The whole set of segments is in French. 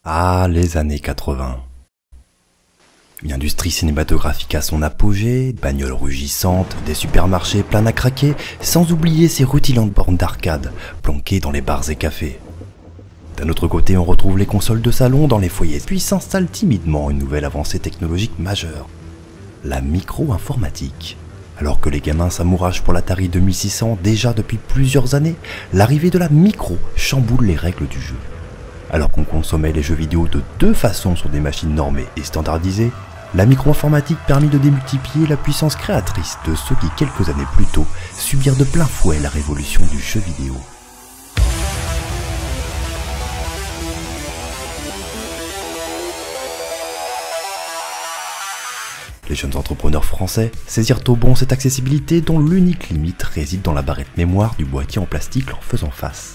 Ah, les années 80. Une industrie cinématographique à son apogée, bagnoles rugissantes, des supermarchés pleins à craquer, sans oublier ces rutilantes bornes d'arcade, planquées dans les bars et cafés. D'un autre côté, on retrouve les consoles de salon dans les foyers, puis s'installe timidement une nouvelle avancée technologique majeure, la micro-informatique. Alors que les gamins s'amourachent pour l'Atari 2600 déjà depuis plusieurs années, l'arrivée de la micro chamboule les règles du jeu. Alors qu'on consommait les jeux vidéo de deux façons sur des machines normées et standardisées, la micro-informatique permit de démultiplier la puissance créatrice de ceux qui, quelques années plus tôt, subirent de plein fouet la révolution du jeu vidéo. Les jeunes entrepreneurs français saisirent au bon cette accessibilité dont l'unique limite réside dans la barrette mémoire du boîtier en plastique leur faisant face.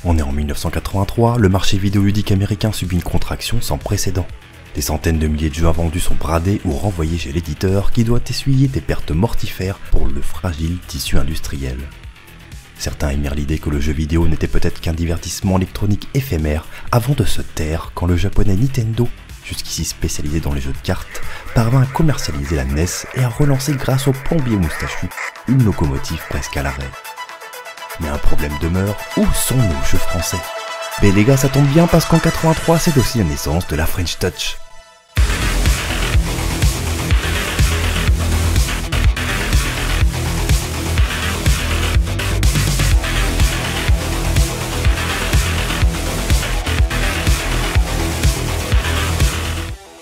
On est en 1983, le marché vidéoludique américain subit une contraction sans précédent. Des centaines de milliers de jeux invendus sont bradés ou renvoyés chez l'éditeur qui doit essuyer des pertes mortifères pour le fragile tissu industriel. Certains émirent l'idée que le jeu vidéo n'était peut-être qu'un divertissement électronique éphémère avant de se taire quand le japonais Nintendo, jusqu'ici spécialisé dans les jeux de cartes, parvint à commercialiser la NES et à relancer grâce au plombier moustachu une locomotive presque à l'arrêt. Mais un problème demeure, où sont nos jeux français? Mais les gars, ça tombe bien parce qu'en 83 c'est aussi la naissance de la French Touch.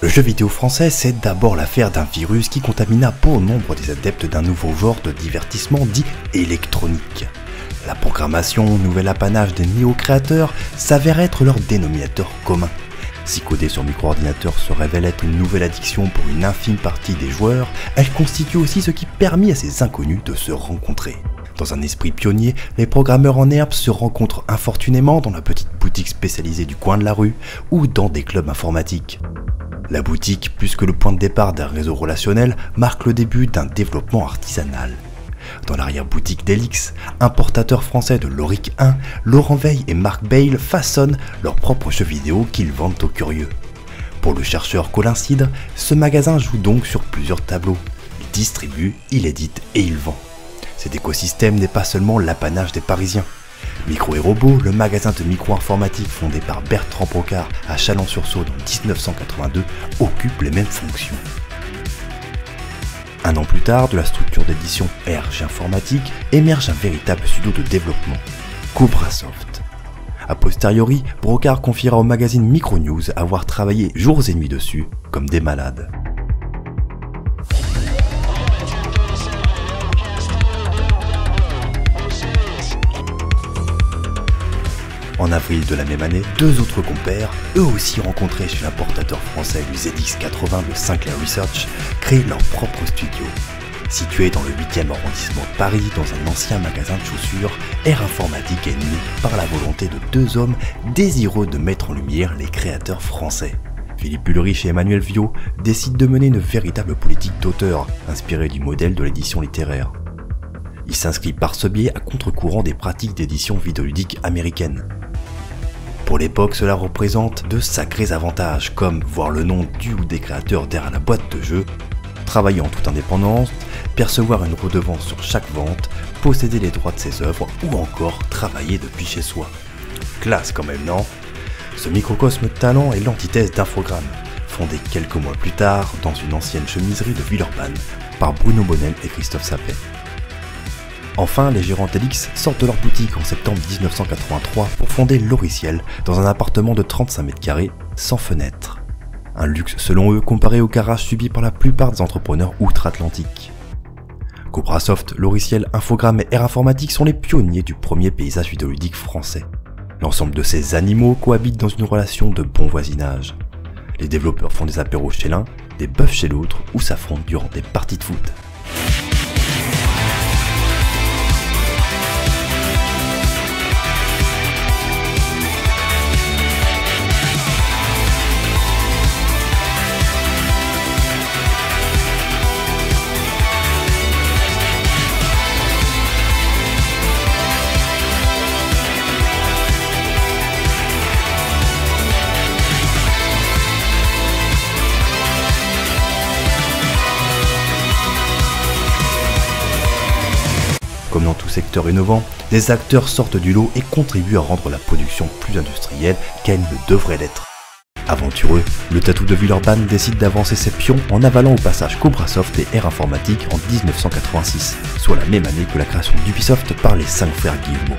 Le jeu vidéo français, c'est d'abord l'affaire d'un virus qui contamina bon nombre des adeptes d'un nouveau genre de divertissement dit électronique. La programmation, nouvel apanage des néo-créateurs, s'avère être leur dénominateur commun. Si coder sur micro-ordinateur se révèle être une nouvelle addiction pour une infime partie des joueurs, elle constitue aussi ce qui permit à ces inconnus de se rencontrer. Dans un esprit pionnier, les programmeurs en herbe se rencontrent infortunément dans la petite boutique spécialisée du coin de la rue ou dans des clubs informatiques. La boutique, plus que le point de départ d'un réseau relationnel, marque le début d'un développement artisanal. Dans l'arrière-boutique d'Helix, importateur français de l'Auric 1, Laurent Veil et Marc Bale façonnent leurs propres jeux vidéo qu'ils vendent aux curieux. Pour le chercheur Colin Cidre, ce magasin joue donc sur plusieurs tableaux. Il distribue, il édite et il vend. Cet écosystème n'est pas seulement l'apanage des Parisiens. Micro et Robot, le magasin de micro-informatique fondé par Bertrand Brocard à Chalon-sur-Saône en 1982, occupe les mêmes fonctions. Un an plus tard, de la structure d'édition RG Informatique émerge un véritable studio de développement, Cobrasoft. A posteriori, Brocard confiera au magazine Micronews avoir travaillé jours et nuits dessus, comme des malades. En avril de la même année, deux autres compères, eux aussi rencontrés chez l'importateur français du ZX80 de Sinclair Research, créent leur propre studio. Situé dans le 8e arrondissement de Paris, dans un ancien magasin de chaussures, R Informatique est né par la volonté de deux hommes désireux de mettre en lumière les créateurs français. Philippe Ulrich et Emmanuel Viau décident de mener une véritable politique d'auteur, inspirée du modèle de l'édition littéraire. Il s'inscrit par ce biais à contre-courant des pratiques d'édition vidéoludique américaines. Pour l'époque, cela représente de sacrés avantages, comme voir le nom du ou des créateurs derrière la boîte de jeu, travailler en toute indépendance, percevoir une redevance sur chaque vente, posséder les droits de ses œuvres ou encore travailler depuis chez soi. Classe quand même, non? Ce microcosme de talent est l'antithèse d'Infogrames, fondé quelques mois plus tard dans une ancienne chemiserie de Villeurbanne par Bruno Bonnel et Christophe Sapet. Enfin, les gérants d'Helix sortent de leur boutique en septembre 1983 pour fonder Loriciel dans un appartement de 35 mètres carrés sans fenêtre. Un luxe selon eux comparé au garage subi par la plupart des entrepreneurs outre-Atlantique. Cobrasoft, Loriciel, Infogrames et R Informatique sont les pionniers du premier paysage vidéoludique français. L'ensemble de ces animaux cohabitent dans une relation de bon voisinage. Les développeurs font des apéros chez l'un, des bœufs chez l'autre ou s'affrontent durant des parties de foot. secteurs innovants, des acteurs sortent du lot et contribuent à rendre la production plus industrielle qu'elle ne devrait l'être. Aventureux, le tatou de Villeurbanne décide d'avancer ses pions en avalant au passage Cobrasoft et Air Informatique en 1986, soit la même année que la création d'Ubisoft par les 5 frères Guillemot.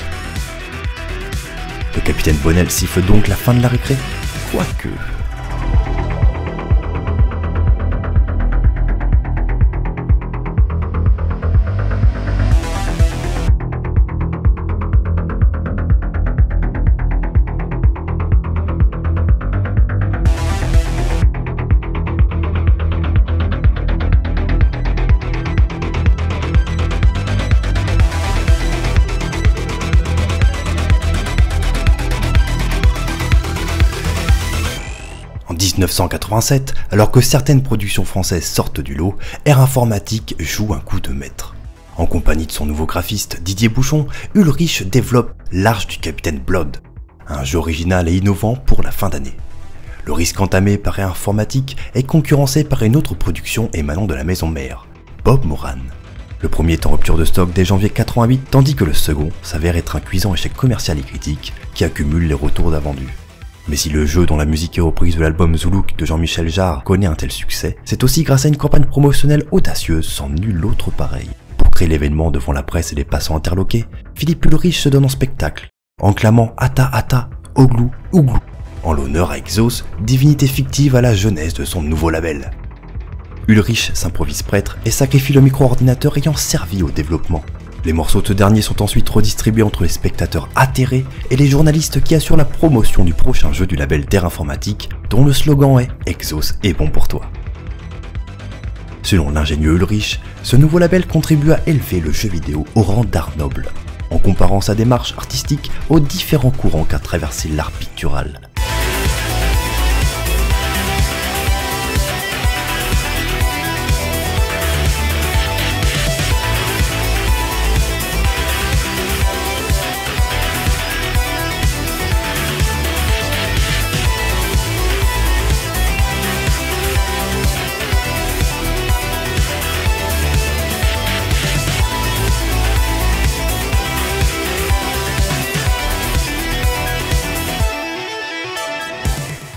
Le capitaine Bonnel siffle donc la fin de la récré? Quoique... En 1987, alors que certaines productions françaises sortent du lot, Air Informatique joue un coup de maître. En compagnie de son nouveau graphiste Didier Bouchon, Ulrich développe l'Arche du Capitaine Blood, un jeu original et innovant pour la fin d'année. Le risque entamé par Air Informatique est concurrencé par une autre production émanant de la maison mère, Bob Moran. Le premier est en rupture de stock dès janvier 88, tandis que le second s'avère être un cuisant échec commercial et critique qui accumule les retours d'invendus. Mais si le jeu dont la musique est reprise de l'album Zoulouk de Jean-Michel Jarre connaît un tel succès, c'est aussi grâce à une campagne promotionnelle audacieuse sans nul autre pareil. Pour créer l'événement devant la presse et les passants interloqués, Philippe Ulrich se donne en spectacle, en clamant Ata Ata, Oglou, Ouglou, en l'honneur à Exos, divinité fictive à la jeunesse de son nouveau label. Ulrich s'improvise prêtre et sacrifie le micro-ordinateur ayant servi au développement. Les morceaux de ce dernier sont ensuite redistribués entre les spectateurs atterrés et les journalistes qui assurent la promotion du prochain jeu du label d'Air Informatique, dont le slogan est « Exos est bon pour toi ». Selon l'ingénieux Ulrich, ce nouveau label contribue à élever le jeu vidéo au rang d'art noble, en comparant sa démarche artistique aux différents courants qu'a traversé l'art pictural.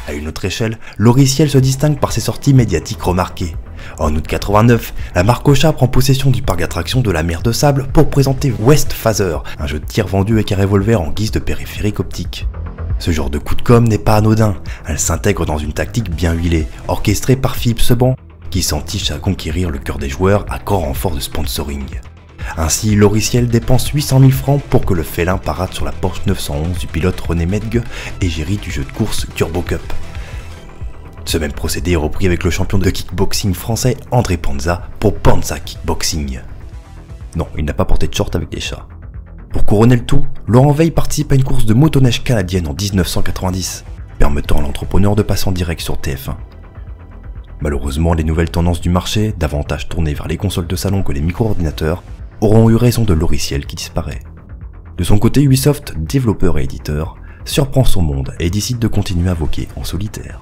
À une autre échelle, Loriciel se distingue par ses sorties médiatiques remarquées. En août 89, la marque Ocha prend possession du parc d'attractions de la mer de Sable pour présenter West Phaser, un jeu de tir vendu avec un revolver en guise de périphérique optique. Ce genre de coup de com' n'est pas anodin, elle s'intègre dans une tactique bien huilée, orchestrée par Philippe Seban, qui s'entiche à conquérir le cœur des joueurs à grand renfort de sponsoring. Ainsi, Loriciel dépense 800 000 francs pour que le félin parade sur la Porsche 911 du pilote René Medgue, égérie du jeu de course Turbo Cup. Ce même procédé est repris avec le champion de kickboxing français André Panza pour Panza Kickboxing. Non, il n'a pas porté de short avec des chats. Pour couronner le tout, Laurent Veil participe à une course de motoneige canadienne en 1990, permettant à l'entrepreneur de passer en direct sur TF1. Malheureusement, les nouvelles tendances du marché, davantage tournées vers les consoles de salon que les micro-ordinateurs, auront eu raison de Loriciel qui disparaît. De son côté, Ubisoft, développeur et éditeur, surprend son monde et décide de continuer à voguer en solitaire.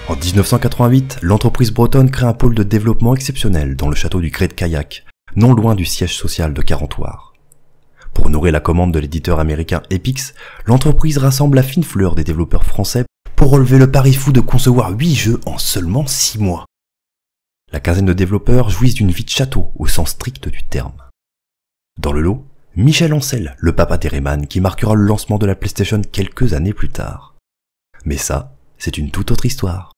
En 1988, l'entreprise bretonne crée un pôle de développement exceptionnel dans le château du Cré de Caillac, non loin du siège social de Carentoire. Pour honorer la commande de l'éditeur américain Epix, l'entreprise rassemble la fine fleur des développeurs français pour relever le pari fou de concevoir 8 jeux en seulement 6 mois. La quinzaine de développeurs jouissent d'une vie de château au sens strict du terme. Dans le lot, Michel Ancel, le papa Terriman, qui marquera le lancement de la PlayStation quelques années plus tard. Mais ça, c'est une toute autre histoire.